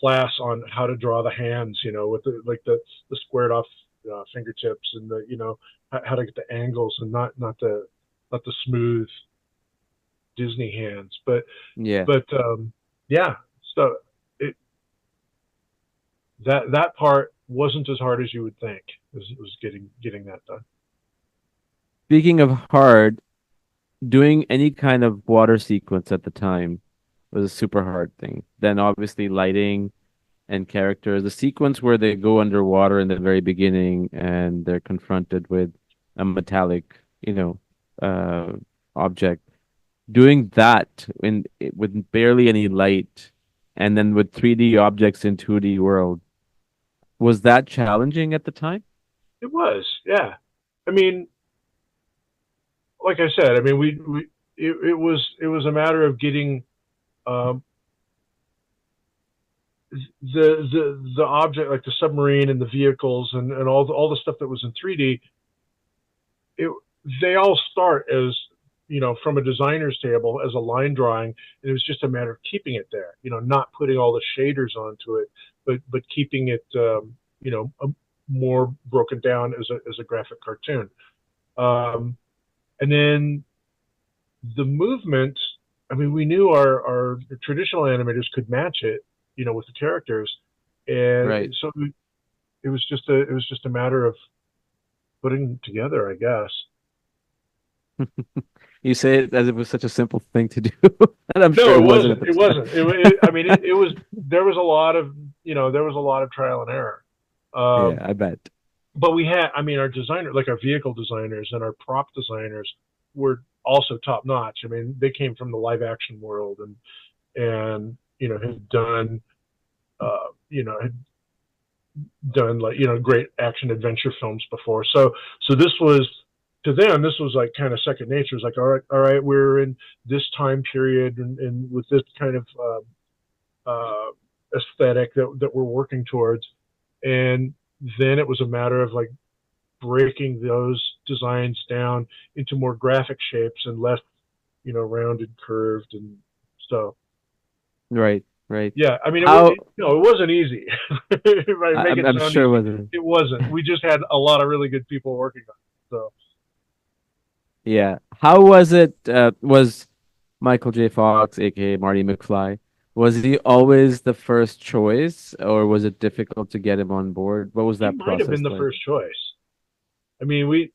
class on how to draw the hands, with the squared off fingertips, and how to get the angles, and not the smooth Disney hands. But Yeah. but yeah, so it that part wasn't as hard as you would think. Was getting that done. Speaking of hard, doing any kind of water sequence at the time was a super hard thing. Then obviously lighting and characters. The sequence where they go underwater in the very beginning and they're confronted with a metallic, uh, object. Doing that with barely any light, and then with 3D objects in 2D world, was that challenging at the time? It was, yeah. I mean, like I said, I mean, it was a matter of getting um, the object, like the submarine and the vehicles, and all the stuff that was in 3D. It They all start as, from a designer's table as a line drawing, and it was just a matter of keeping it there. Not putting all the shaders onto it, but keeping it more broken down as a graphic cartoon. Um, and then the movement, I mean, we knew our traditional animators could match it, with the characters, Right. and so it was just a matter of putting together, I guess. You say it as if it was such a simple thing to do, and I'm sure No, it it wasn't at wasn't. the It time. wasn't. I mean, it was. There was a lot of trial and error. Yeah, Um, I bet. but we had, I mean, our designer, like our vehicle designers and our prop designers, were also top notch. I mean, they came from the live action world, and had done like great action adventure films before. So this was, to them, this was like kind of second nature. It's like, all right, we're in this time period, and with this kind of aesthetic that we're working towards. And then it was a matter of like breaking those designs down into more graphic shapes and less, rounded, curved, and so. Right, right. Yeah, I mean, How it wasn't easy. If I make it I'm sound sure it easy, wasn't. it wasn't. We just had a lot of really good people working on it. So Yeah. How was it? Was Michael J. Fox, aka Marty McFly, was he always the first choice, or was it difficult to get him on board? What was he that might have process been the like? first choice. I mean,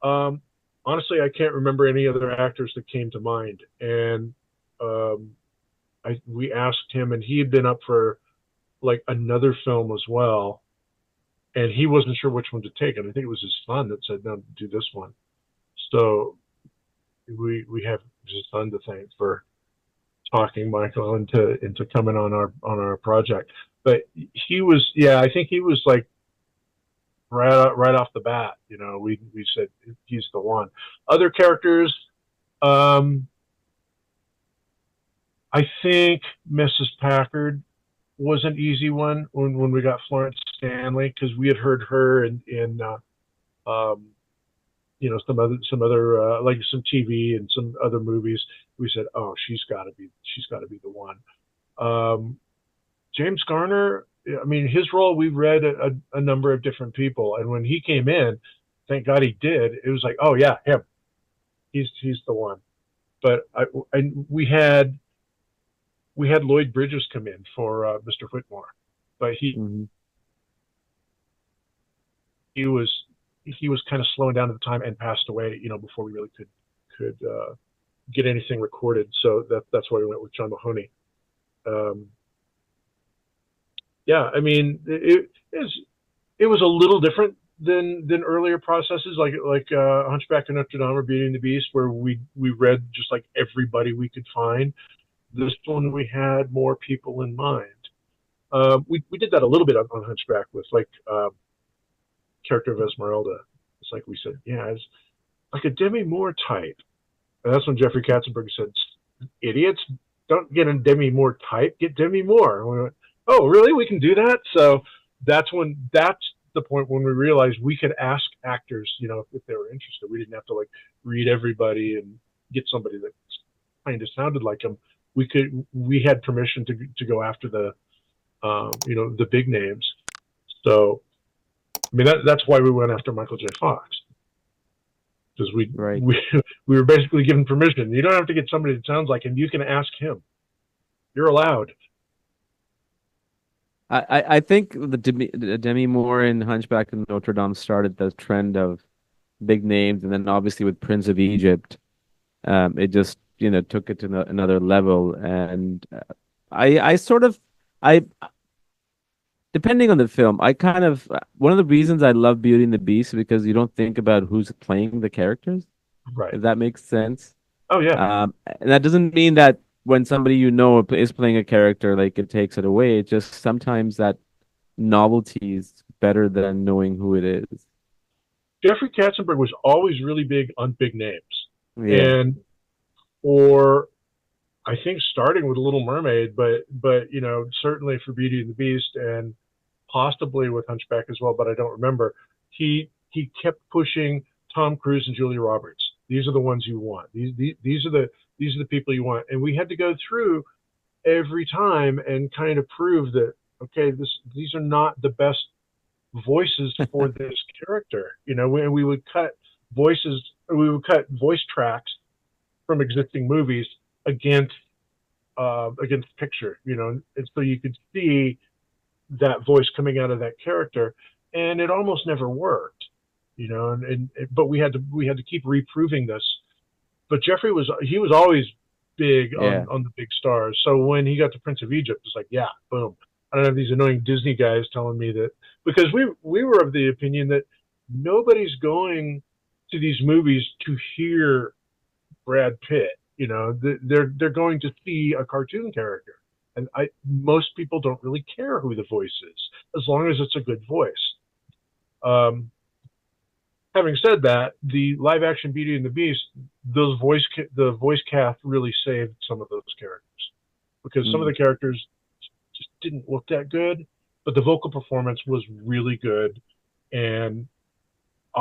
um, honestly, I can't remember any other actors that came to mind. And um, we asked him, and he had been up for like another film as well, and he wasn't sure which one to take. And I think it was his son that said, "No, do this one." So we have his son to thank for talking Michael into coming on our project. But he was, yeah, I think he was like right off the bat. We said he's the one. Other characters, um, I think Mrs. Packard was an easy one when we got Florence Stanley, because we had heard her in um, some other like some TV and some other movies. We said, oh, she's got to be the one. Um, James Garner, I mean, his role, we read a number of different people, and when he came in, thank God he did. It was like, oh yeah, him. He's the one. But we had Lloyd Bridges come in for Mr. Whitmore, but Hmm. he was he was kind of slowing down at the time and passed away, before we really could get anything recorded. So that's why we went with John Mahoney. Um, yeah, I mean, it was a little different than earlier processes like Hunchback of Notre Dame or Beauty and the Beast, where we read just like everybody we could find. This one we had more people in mind. We did that a little bit on Hunchback with like character of Esmeralda. It's like we said, yeah, it's like a Demi Moore type, and that's when Jeffrey Katzenberg said, "Idiots, don't get a Demi Moore type, get Demi Moore." And we went, "Oh, really? We can do that?" So that's the point when we realized we could ask actors, if they were interested. We didn't have to like read everybody and get somebody that kind of sounded like them. We had permission to go after the big names. So I mean that's why we went after Michael J. Fox, because we Right. we we were basically given permission. You don't have to get somebody that sounds like him. You can ask him. You're allowed. I think the Demi Moore in Hunchback of Notre Dame started the trend of big names, and then obviously with Prince of Egypt, it just took it to another level. And I sort of I depending on the film, I kind of one of the reasons I love Beauty and the Beast is because you don't think about who's playing the characters, Right. if that makes sense. Oh yeah. And that doesn't mean that when somebody is playing a character, like it takes it away. It just sometimes that novelty is better than knowing who it is. Jeffrey Katzenberg was always really big on big names, Yeah. and or I think starting with Little Mermaid, but certainly for Beauty and the Beast and possibly with Hunchback as well, but I don't remember. He kept pushing Tom Cruise and Julia Roberts. These are the ones you want. These are the people you want, and we had to go through every time and kind of prove that, okay, these are not the best voices for this character. We would cut voices, we would cut voice tracks from existing movies against against picture, and so you could see that voice coming out of that character, and it almost never worked, but we had to keep reproving this. But Jeffrey was always big Yeah. on the big stars. So when he got to Prince of Egypt, it's like, yeah, boom. I don't have these annoying Disney guys telling me that, because we were of the opinion that nobody's going to these movies to hear Brad Pitt. They're going to see a cartoon character, and most people don't really care who the voice is as long as it's a good voice. Um, Having said that, the live action Beauty and the Beast, the voice cast really saved some of those characters, because some of Mm. the characters just didn't look that good, but the vocal performance was really good, and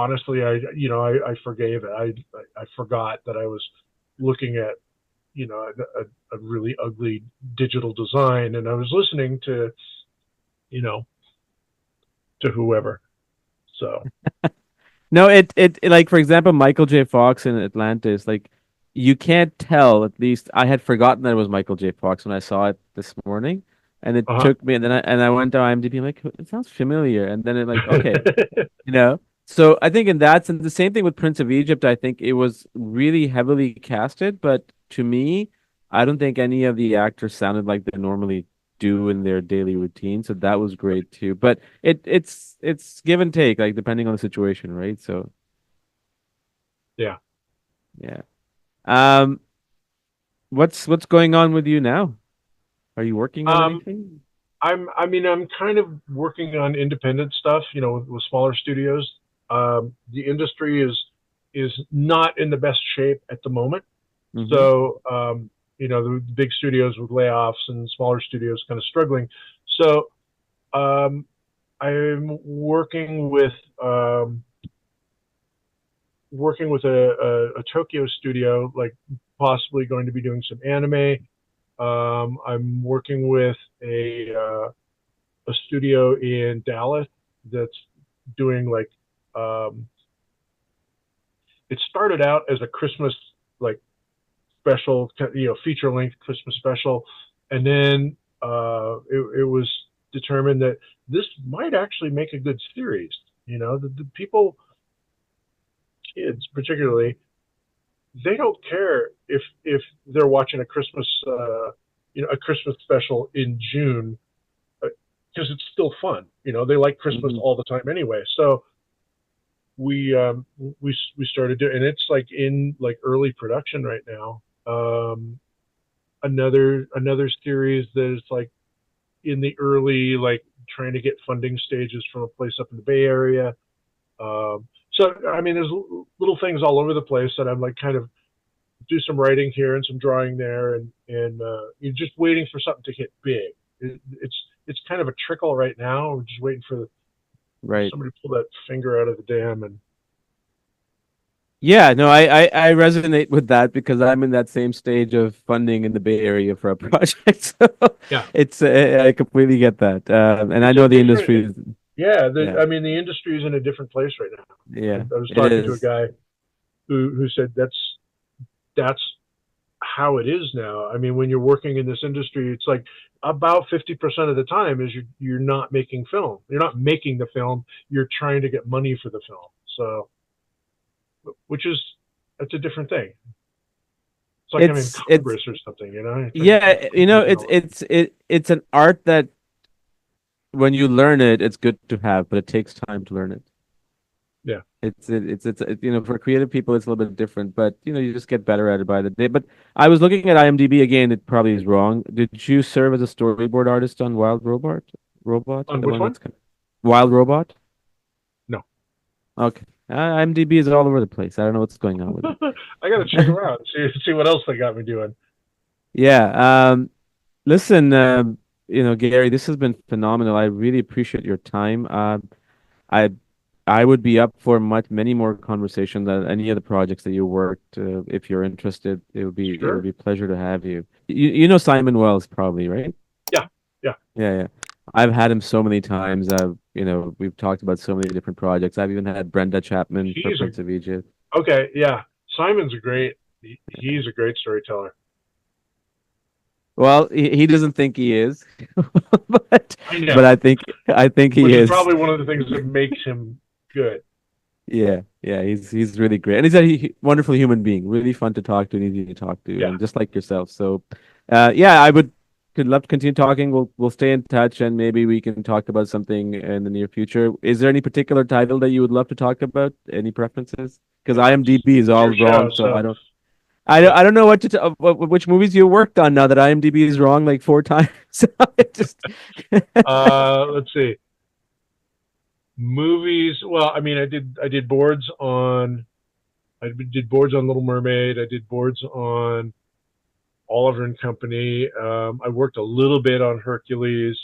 honestly, I forgave it. I forgot that I was looking at a really ugly digital design, and I was listening to you know to whoever. So No, like for example, Michael J. Fox in Atlantis, like you can't tell, at least I had forgotten that it was Michael J. Fox when I saw it this morning. And it uh took me, and then I went to IMDb, I'm like, it sounds familiar. And then it like, okay, huh. you know. So I think in that sense, the same thing with Prince of Egypt, I think it was really heavily casted, but to me, I don't think any of the actors sounded like they normally do in their daily routine. So that was great too. But it's give and take, like depending on the situation, right? So Yeah. yeah. Um, what's going on with you now? Are you working on Um, anything? I'm kind of working on independent stuff, with smaller studios. The industry is not in the best shape at the moment. Mm-hmm. So, the big studios with layoffs and smaller studios kind of struggling. So, um, I'm um, working with a Tokyo studio, like possibly going to be doing some anime. I'm working with a studio in Dallas that's doing like um, it started out as a Christmas like special, feature length Christmas special, and then it was determined that this might actually make a good series. The people, kids particularly, they don't care if they're watching a Christmas special in June, because it's still fun. They like Christmas Mm-hmm. all the time anyway. So we started doing, and it's like in like early production right now. Another series that is like in the early, like trying to get funding stages from a place up in the Bay Area. So I mean, there's little things all over the place that I'm like kind of do some writing here and some drawing there, and you're just waiting for something to hit big. It's kind of a trickle right now. We're just waiting for Right. somebody to pull that finger out of the dam. And Yeah, no, I resonate with that because I'm in that same stage of funding in the Bay Area for a project. So yeah, it's I completely get that, and I it's a know the different. industry is Yeah, yeah, I mean, the industry is in a different place right now. yeah, I was it talking to a is. guy who said that's how it is now. I mean, when you're working in this industry, it's like about 50% of the time is you're not making film. You're not making the film. You're trying to get money for the film. So, which is that's a different thing. It's like I'm in It's Congress or something. It's like yeah, making all that. it's an art that when you learn it, it's good to have, but it takes time to learn it. Yeah. For creative people, it's a little bit different, but you just get better at it by the day. But I was looking at IMDb again. It probably is wrong. Did you serve as a storyboard artist on Wild Robot? Robot, On the which one one? that's kind of Wild Robot? No. Okay. IMDb is all over the place. I don't know what's going on with I got to check them it. out and see what else they got me doing. Yeah. Listen, Gary, this has been phenomenal. I really appreciate your time. I I would be up for many more conversations than any of the projects that you worked. If you're interested, it would Sure. be a pleasure to have you. You know Simon Wells probably, right? Yeah. Yeah. Yeah, yeah. I've had him so many times. We've talked about so many different projects. I've even had Brenda Chapman for He's Prince of Egypt. okay. Yeah. Simon's a great. He's a great storyteller. Well, he doesn't think he is, but I but know, I think he which is is. probably one of the things that makes him good. Yeah, yeah, he's really great, and he's a wonderful human being, really fun to talk to and easy to talk to, Yeah. and just like yourself. So, yeah, could love to continue talking. We'll stay in touch, and maybe we can talk about something in the near future. Is there any particular title that you would love to talk about? Any preferences? Because IMDb is It's all your show, wrong, so so I don't know what to which movies you worked on now that IMDb is wrong like four times. I just let's see. Movies. Well, I mean, I did boards on. I did boards on Little Mermaid. I did boards on Oliver and Company. I worked a little bit on Hercules.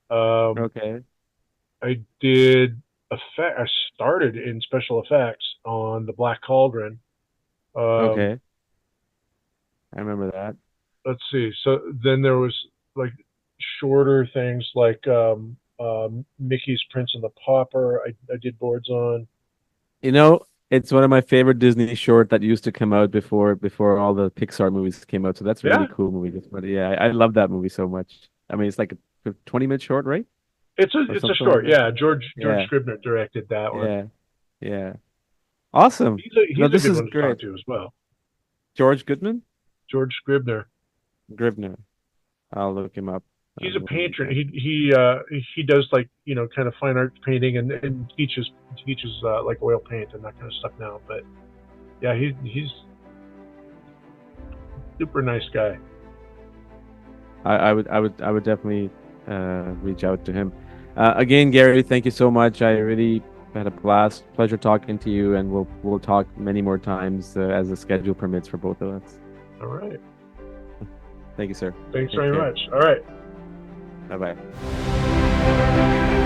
Um, okay. I did. effect. I started in special effects on the Black Cauldron. Um, Okay, I remember that. let's see. So then there was like shorter things like Mickey's Prince and the Pauper. I did boards on. You know, it's one of my favorite Disney short that used to come out before all the Pixar movies came out. So that's a really Yeah, cool movie. But yeah, I love that movie so much. I mean, it's like a 20-minute short, right? Or it's a something like short. that. Yeah, George Yeah, Scribner directed that one. yeah, yeah. Awesome. No, He's a this good is one to talk great. to as well. George Goodman? George Scribner. Gribner. I'll look him up. He's a painter. He does like kind of fine art painting and teaches like oil paint and that kind of stuff now. But yeah, he's super nice guy. I would definitely reach out to him. Again, Gary, thank you so much. I really had a blast. Pleasure talking to you, and we'll talk many more times as the schedule permits for both of us. All right. Thank you, sir. Thanks Take very care. much. All right. Bye bye.